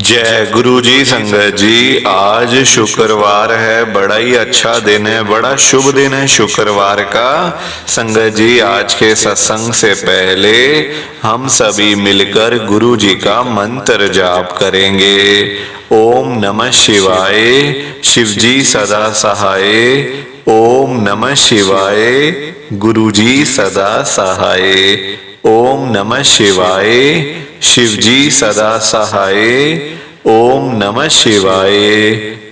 जय गुरु जी। संगत जी, आज शुक्रवार है, बड़ा ही अच्छा दिन है, बड़ा शुभ दिन है शुक्रवार का। संगत जी, आज के सत्संग से पहले हम सभी मिलकर गुरु जी का मंत्र जाप करेंगे। ओम नमः शिवाय, शिव जी सदा सहाय। ओम नमः शिवाय, गुरु जी सदा सहाय। ओम नमः शिवाय, शिव जी सदा सहाय। ओम नमः शिवाय,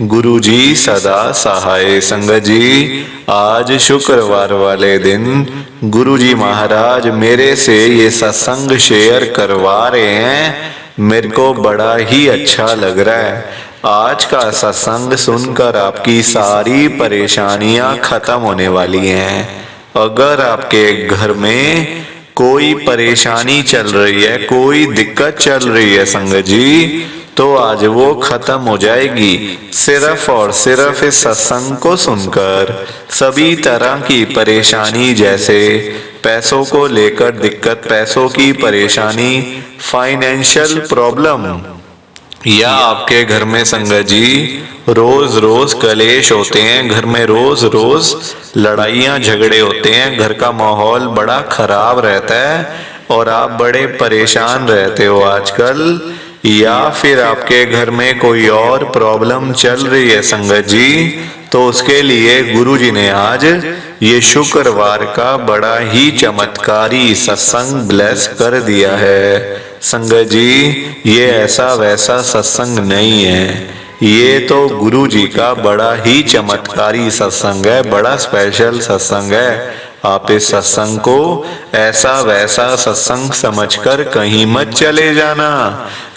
गुरु जी सदा सहाय। संगत जी, आज शुक्रवार वाले दिन गुरु जी महाराज मेरे से ये सत्संग शेयर करवा रहे हैं। मेरे को बड़ा ही अच्छा लग रहा है। आज का सत्संग सुनकर आपकी सारी परेशानियां खत्म होने वाली हैं। अगर आपके घर में कोई परेशानी चल रही है, कोई दिक्कत चल रही है संगत जी, तो आज वो खत्म हो जाएगी सिर्फ और सिर्फ इस सत्संग को सुनकर। सभी तरह की परेशानी, जैसे पैसों को लेकर दिक्कत, पैसों की परेशानी, फाइनेंशियल प्रॉब्लम, या आपके घर में संगत जी रोज रोज कलेश होते हैं, घर में रोज रोज लड़ाइयाँ झगड़े होते हैं, घर का माहौल बड़ा खराब रहता है और आप बड़े परेशान रहते हो आजकल, या फिर आपके घर में कोई और प्रॉब्लम चल रही है संगत जी, तो उसके लिए गुरु जी ने आज ये शुक्रवार का बड़ा ही चमत्कारी सत्संग ब्लेस कर दिया है। संगत जी, ये ऐसा वैसा सत्संग नहीं है, ये तो गुरु जी का बड़ा ही चमत्कारी सत्संग है, बड़ा स्पेशल सत्संग है। आप इस सत्संग को ऐसा वैसा सत्संग समझकर कहीं मत चले जाना,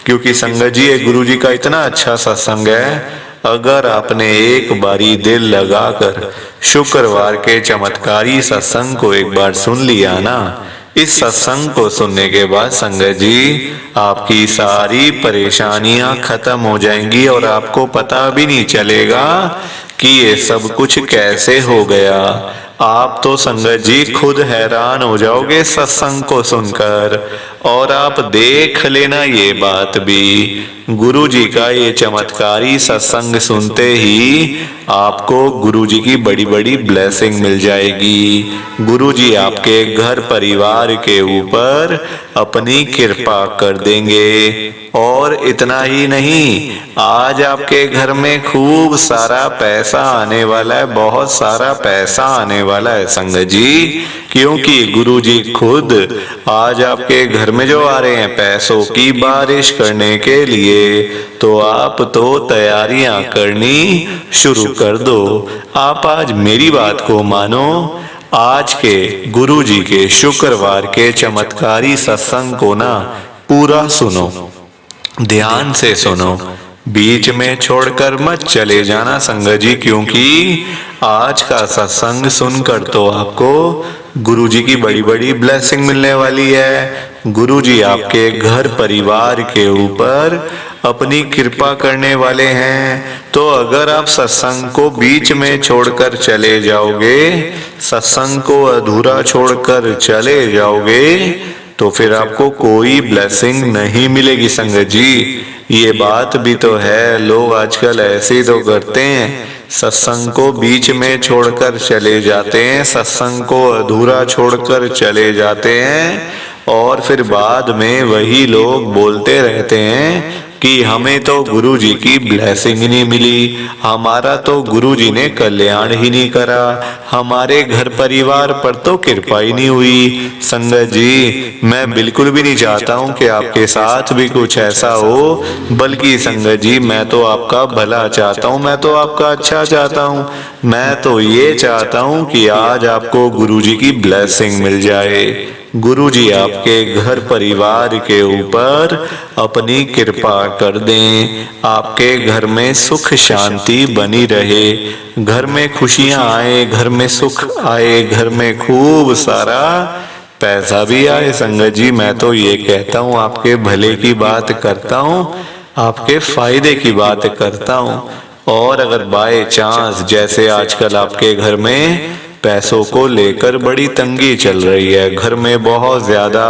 क्योंकि संगत जी ये गुरु जी का इतना अच्छा सत्संग है। अगर आपने एक बारी दिल लगाकर शुक्रवार के चमत्कारी सत्संग को एक बार सुन लिया ना, इस सत्संग को सुनने के बाद संगत जी आपकी सारी परेशानियां खत्म हो जाएंगी और आपको पता भी नहीं चलेगा कि ये सब कुछ कैसे हो गया। आप तो संगत जी खुद हैरान हो जाओगे सत्संग को सुनकर। और आप देख लेना ये बात भी, गुरु जी का ये चमत्कारी सत्संग सुनते ही आपको गुरु जी की बड़ी बड़ी ब्लेसिंग मिल जाएगी। गुरु जी आपके घर परिवार के ऊपर अपनी कृपा कर देंगे। और इतना ही नहीं, आज आपके घर में खूब सारा पैसा आने वाला है, बहुत सारा पैसा आने वाला है संगत जी, क्योंकि गुरु जी खुद आज आपके घर में जो आ रहे हैं पैसों की बारिश करने के लिए, तो आप तो तैयारियां करनी शुरू कर दो। आप आज मेरी बात को मानो, आज के गुरु जी के शुक्रवार के चमत्कारी सत्संग को ना पूरा सुनो, ध्यान से सुनो, बीच में छोड़कर मत चले जाना संगत जी, क्योंकि आज का सत्संग सुनकर तो आपको गुरु जी की बड़ी बड़ी ब्लेसिंग मिलने वाली है। गुरु जी आपके घर परिवार के ऊपर अपनी कृपा करने वाले हैं। तो अगर आप सत्संग को बीच में छोड़कर चले जाओगे, सत्संग को अधूरा छोड़कर चले जाओगे, तो फिर आपको कोई ब्लेसिंग नहीं मिलेगी संगत जी। ये बात भी तो है, लोग आजकल ऐसे ही तो करते हैं, सत्संग को बीच में छोड़कर चले जाते हैं, सत्संग को अधूरा छोड़कर चले जाते हैं, और फिर बाद में वही लोग बोलते रहते हैं कि हमें तो गुरु जी की ब्लेसिंग ही नहीं मिली, हमारा तो गुरु जी ने कल्याण ही नहीं करा, हमारे घर परिवार पर तो कृपा ही नहीं हुई। संगत जी, मैं बिल्कुल भी नहीं चाहता हूँ कि आपके साथ भी कुछ ऐसा हो, बल्कि संगत जी मैं तो आपका भला चाहता हूँ, मैं तो आपका अच्छा चाहता हूँ। मैं तो ये चाहता हूँ कि आज आपको गुरु जी की ब्लेसिंग मिल जाए, गुरु जी आपके घर परिवार के ऊपर अपनी कृपा कर दें, आपके घर में सुख शांति बनी रहे, घर में खुशियां आए, घर में सुख आए, घर में खूब सारा पैसा भी आए। संगत जी, मैं तो ये कहता हूँ, आपके भले की बात करता हूँ, आपके फायदे की बात करता हूँ। और अगर बाय चांस जैसे आजकल आपके घर में पैसों को लेकर बड़ी तंगी चल रही है, घर में बहुत ज़्यादा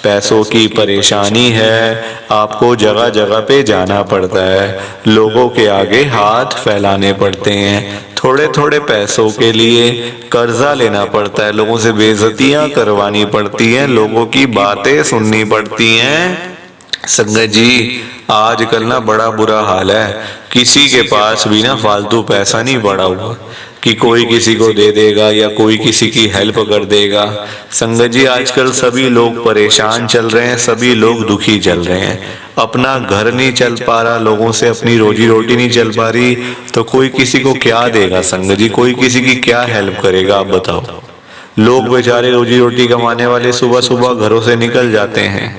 पैसों की परेशानी है, आपको जगह जगह पे जाना पड़ता है, लोगों के आगे हाथ फैलाने पड़ते हैं, थोड़े थोड़े पैसों के लिए कर्जा लेना पड़ता है, लोगों से बेइज्जतियां करवानी पड़ती हैं, लोगों की बातें सुननी पड़ती हैं। संगत जी आजकल ना बड़ा बुरा हाल है, किसी के पास भी ना फालतू पैसा नहीं पड़ा हुआ कि कोई किसी को दे देगा या कोई किसी की हेल्प कर देगा। संगत जी आजकल सभी लोग परेशान चल रहे हैं, सभी लोग दुखी चल रहे हैं, अपना घर नहीं चल पा रहा, लोगों से अपनी रोजी रोटी नहीं चल पा रही, तो कोई किसी को क्या देगा संगत जी, कोई किसी की क्या हेल्प करेगा आप बताओ। लोग बेचारे रोजी रोटी कमाने वाले सुबह सुबह घरों से निकल जाते हैं,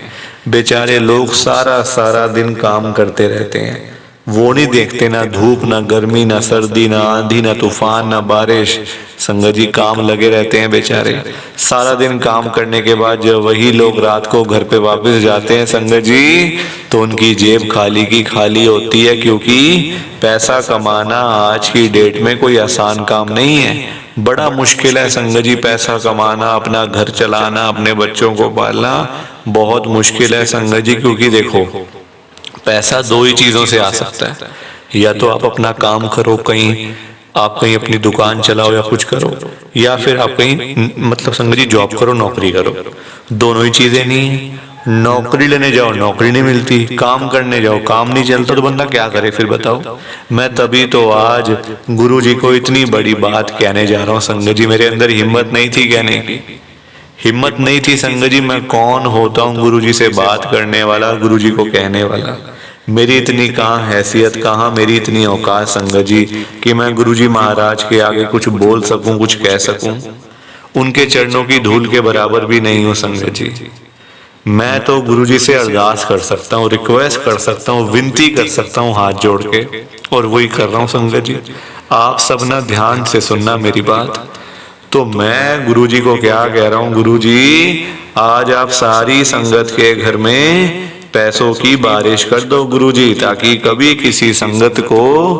बेचारे लोग सारा सारा दिन काम करते रहते हैं, वो नहीं देखते ना धूप ना गर्मी ना सर्दी ना आंधी ना तूफान ना बारिश। संगत जी काम लगे रहते हैं बेचारे, सारा दिन काम करने के बाद जब वही लोग रात को घर पे वापस जाते हैं संगत जी, तो उनकी जेब खाली की खाली होती है, क्योंकि पैसा कमाना आज की डेट में कोई आसान काम नहीं है, बड़ा मुश्किल है संगत जी पैसा कमाना, अपना घर चलाना, अपने बच्चों को पालना बहुत मुश्किल है संगत जी। क्योंकि देखो पैसा दो ही चीजों से आ सकता है, या तो आप अपना काम करो, कहीं आप कहीं अपनी दुकान चलाओ या कुछ करो, या फिर आप कहीं मतलब संगत जी जॉब करो, नौकरी करो, दोनों ही चीजें नहीं है। नौकरी लेने जाओ नौकरी नहीं मिलती, काम करने जाओ काम नहीं चलता, तो बंदा क्या करे फिर बताओ। मैं तभी तो आज गुरु जी को इतनी बड़ी बात कहने जा रहा हूँ संगत जी, मेरे अंदर हिम्मत नहीं थी कहने की, हिम्मत नहीं थी संगत जी, मैं कौन होता हूँ गुरु जी से बात करने वाला, गुरु जी को कहने वाला, मेरी इतनी कहाँ हैसियत, कहाँ मेरी इतनी औकात संगत जी कि मैं गुरु जी महाराज के आगे कुछ बोल सकूं, कुछ कह सकूं। उनके चरणों की धूल के बराबर भी नहीं हूं संगत जी। मैं तो गुरु जी से अरदास कर सकता हूँ, रिक्वेस्ट कर सकता हूँ, विनती कर सकता हूँ हाथ जोड़ के, और वही कर रहा हूँ संगत जी। आप सब ना ध्यान से सुनना मेरी बात। तो मैं गुरु जी को क्या कह रहा हूँ, गुरु जी आज आप सारी संगत के घर में पैसों की बारिश कर दो गुरु जी, ताकि कभी किसी संगत को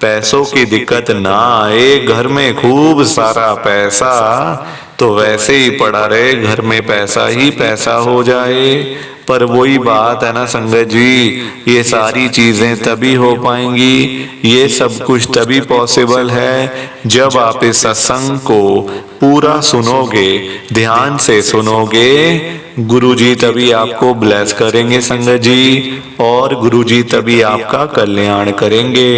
पैसों की दिक्कत ना आए, घर में खूब सारा पैसा तो वैसे ही पड़ा रहे, घर में पैसा ही पैसा हो जाए। पर वही बात है ना संगत जी, ये सारी चीजें तभी हो पाएंगी, ये सब कुछ तभी पॉसिबल है जब आप इस सत्संग को पूरा सुनोगे, ध्यान से सुनोगे। गुरुजी तभी आपको ब्लेस करेंगे संगत जी, और गुरुजी तभी आपका कल्याण करेंगे,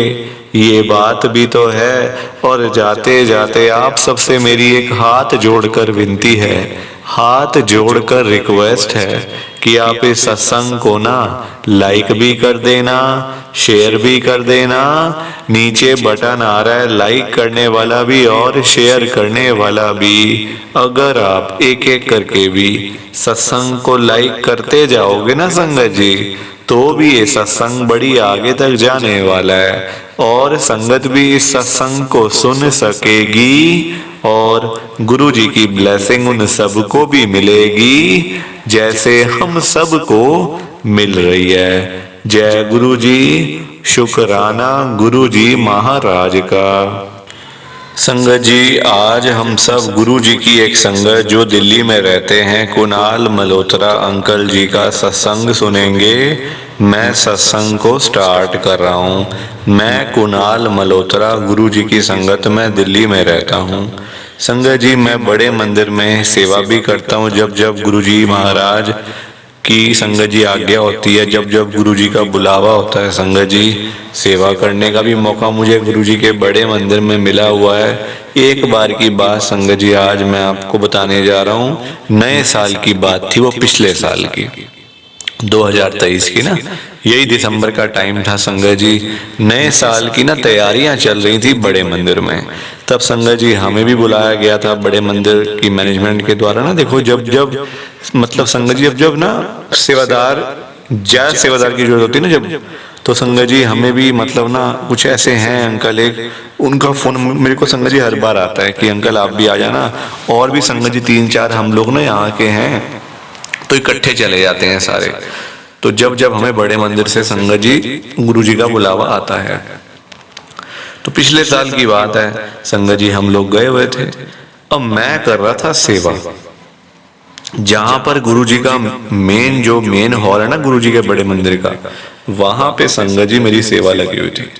ये बात भी तो है। और जाते जाते आप सबसे मेरी एक हाथ जोड़कर विनती है, हाथ जोड़कर रिक्वेस्ट है कि आप इस सत्संग को ना लाइक भी कर देना, शेयर भी कर देना। नीचे बटन आ रहा है लाइक करने वाला भी और शेयर करने वाला भी। अगर आप एक एक करके भी सत्संग को लाइक करते जाओगे ना संगत जी, तो भी ये सत्संग बड़ी आगे तक जाने वाला है, और संगत भी इस सत्संग को सुन सकेगी, और गुरु जी की ब्लेसिंग उन सबको भी मिलेगी जैसे हम सबको मिल रही है। जय गुरु जी, शुक्राना गुरु जी महाराज का। संगत जी आज हम सब गुरु जी की एक संगत जो दिल्ली में रहते हैं, कुणाल मल्होत्रा अंकल जी का सत्संग सुनेंगे। मैं सत्संग को स्टार्ट कर रहा हूँ। मैं कुणाल मल्होत्रा, गुरु जी की संगत में दिल्ली में रहता हूँ। संगत जी मैं बड़े मंदिर में सेवा भी करता हूँ, जब जब गुरु जी महाराज की संगत जी आज्ञा होती है, जब जब गुरु जी का बुलावा होता है, संगत जी सेवा करने का भी मौका मुझे गुरु जी के बड़े मंदिर में मिला हुआ है। एक बार की बात संगत जी आज मैं आपको बताने जा रहा हूँ। नए साल की बात थी, वो पिछले साल की 2023 की ना, यही दिसंबर का टाइम था संगत जी। नए साल की ना तैयारियां चल रही थी बड़े मंदिर में। तब संगत जी हमें भी बुलाया गया था बड़े मंदिर की मैनेजमेंट के द्वारा ना। देखो जब जब मतलब संगत जी जब ना सेवादार ज्यादा सेवादार की जरूरत होती है ना जब, तो संगत जी हमें भी मतलब ना कुछ ऐसे हैं अंकल, एक उनका फोन मेरे को संगत जी हर बार आता है कि अंकल आप भी आ जाना। और भी संगत जी 3-4 हम लोग ना यहाँ के हैं, तो इकट्ठे चले जाते हैं सारे। तो जब जब हमें बड़े मंदिर से संगत जी गुरु जी का बुलावा आता है, तो पिछले साल की बात है संगत जी हम लोग गए हुए थे। अब मैं कर रहा था सेवा, जहां पर गुरुजी का मेन हॉल है ना गुरुजी के बड़े मंदिर का, वहां पे संगत जी मेरी सेवा लगी हुई थी।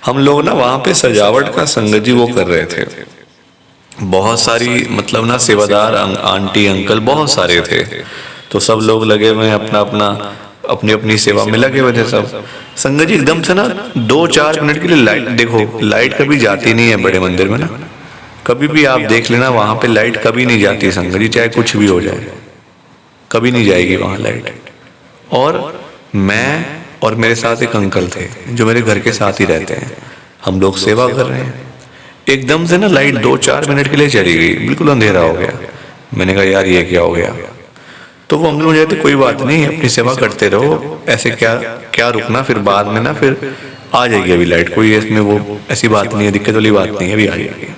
हम लोग ना वहां पे सजावट का संगत जी वो कर रहे थे, बहुत सारी मतलब ना सेवादार आंटी अंकल बहुत सारे थे, तो सब लोग लगे हुए हैं अपना अपना अपनी अपनी सेवा में लगे हुए थे सब। संगत जी एकदम से ना 2-4 मिनट के लिए लाइट, देखो लाइट कभी जाती नहीं है बड़े मंदिर में ना, कभी भी आप देख लेना वहां पे लाइट कभी नहीं जाती संगत जी, चाहे कुछ भी हो जाए कभी नहीं जाएगी वहां लाइट। और मैं और मेरे साथ एक अंकल थे जो मेरे घर के साथ ही रहते हैं, हम लोग सेवा कर रहे हैं, एकदम से ना लाइट 2-4 मिनट के लिए चली गई, बिल्कुल अंधेरा हो गया। मैंने कहा यार ये क्या हो गया, तो वो अंकल मुझे कहते कोई बात नहीं अपनी सेवा करते रहो, ऐसे क्या क्या रुकना, फिर बाद में ना फिर आ जाएगी अभी लाइट, कोई इसमें वो ऐसी बात नहीं है, दिक्कत वाली बात नहीं है, अभी आ जाएगी।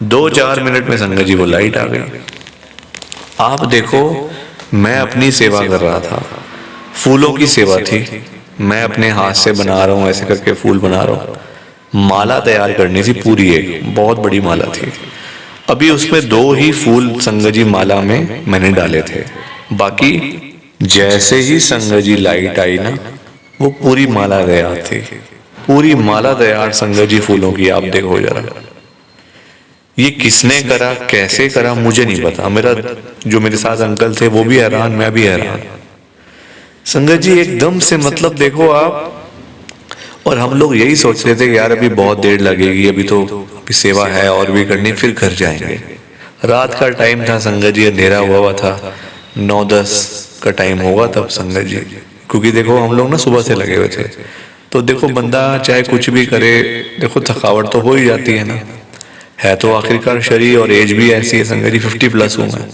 2-4 मिनट में संगत जी वो लाइट आ गई। आप देखो मैं अपनी सेवा कर रहा था, फूलों की सेवा थी, मैं अपने हाथ से बना रहा हूँ ऐसे करके फूल बना रहा हूँ, माला तैयार करनी थी पूरी, एक बहुत बड़ी माला थी। अभी उसमें 2 ही फूल संगत जी माला में मैंने डाले थे, बाकी जैसे ही संगत जी लाइट आई ना वो पूरी माला तैयार थी, पूरी माला तैयार संगत जी फूलों की। आप देखो जरा ये किसने करा कैसे करा मुझे नहीं पता, मेरा जो मेरे साथ अंकल थे वो भी हैरान, मैं भी हैरान। संगत जी एकदम से मतलब देखो आप, और हम लोग यही सोच रहे थे कि यार अभी बहुत देर लगेगी, अभी तो अभी सेवा है और भी करनी, फिर घर जाएंगे। रात का टाइम था संगत जी, अंधेरा हुआ था, 9-10 का टाइम होगा तब संगत जी, क्योंकि देखो हम लोग ना सुबह से लगे हुए थे, तो देखो बंदा चाहे कुछ भी करे देखो थकावट तो हो ही जाती है ना, है तो आखिरकार शरीर, और एज भी ऐसी है संगत जी 50+ हूँ मैं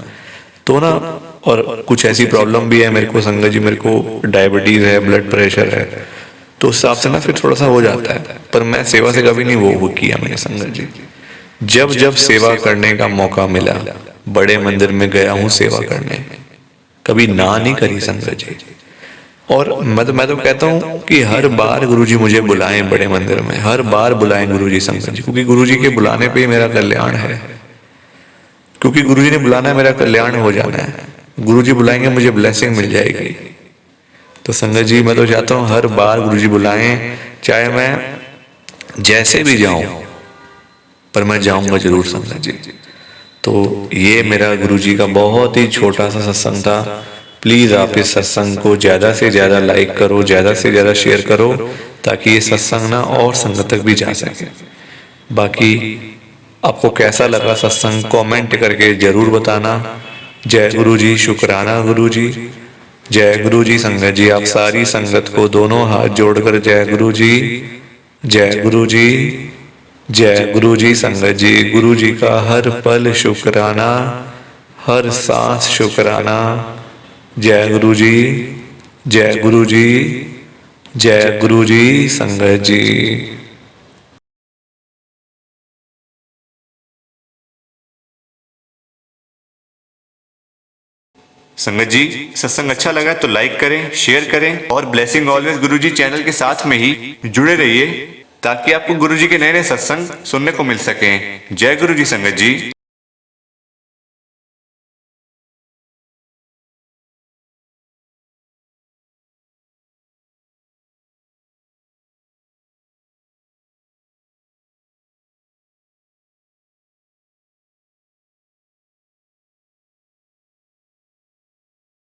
तो ना, और कुछ ऐसी प्रॉब्लम भी है मेरे को संगत जी, मेरे को डायबिटीज है, ब्लड प्रेशर है, तो उस हिसाब से ना फिर थोड़ा सा हो जाता है। पर मैं सेवा से कभी नहीं वो किया मैंने संगत जी, जब जब सेवा करने का मौका मिला बड़े मंदिर में गया हूँ सेवा करने, कभी ना नहीं करी संगत जी। और मैं तो कहता हूँ कि हर बार गुरुजी मुझे बुलाएं बड़े मंदिर में, हर बार बुलाएं गुरुजी संगत जी, क्योंकि गुरुजी के बुलाने पे ही मेरा कल्याण है, क्योंकि गुरुजी ने बुलाना है मेरा कल्याण हो जाना है, गुरुजी बुलाएंगे मुझे ब्लेसिंग मिल जाएगी। तो संगत जी मैं तो चाहता हूँ हर बार गुरुजी बुलाएं, चाहे मैं जैसे भी जाऊं पर मैं जाऊंगा जरूर संगत जी। तो ये मेरा गुरुजी का बहुत ही छोटा सा सत्संग था। प्लीज आप इस सत्संग को ज्यादा से ज्यादा लाइक करो, ज्यादा से ज्यादा शेयर करो, ताकि ये सत्संग ना और संगत तक भी जा सके। बाकी आपको कैसा लगा सत्संग कमेंट करके जरूर बताना। जय गुरु जी, शुक्राना गुरु जी, जय गुरु जी। संगत जी आप सारी संगत को दोनों हाथ जोड़कर जय गुरु जी, जय गुरु जी, जय गुरु जी। संगत जी गुरु जी का हर पल शुक्राना, हर सांस शुक्राना। जय गुरु जी, जय गुरु जी, जय गुरु जी। संगत जी संगत जी सत्संग अच्छा लगा तो लाइक करें, शेयर करें और ब्लेसिंग ऑलवेज गुरुजी चैनल के साथ में ही जुड़े रहिए, ताकि आपको गुरुजी के नए नए सत्संग सुनने को मिल सकें। जय गुरु जी संगत जी।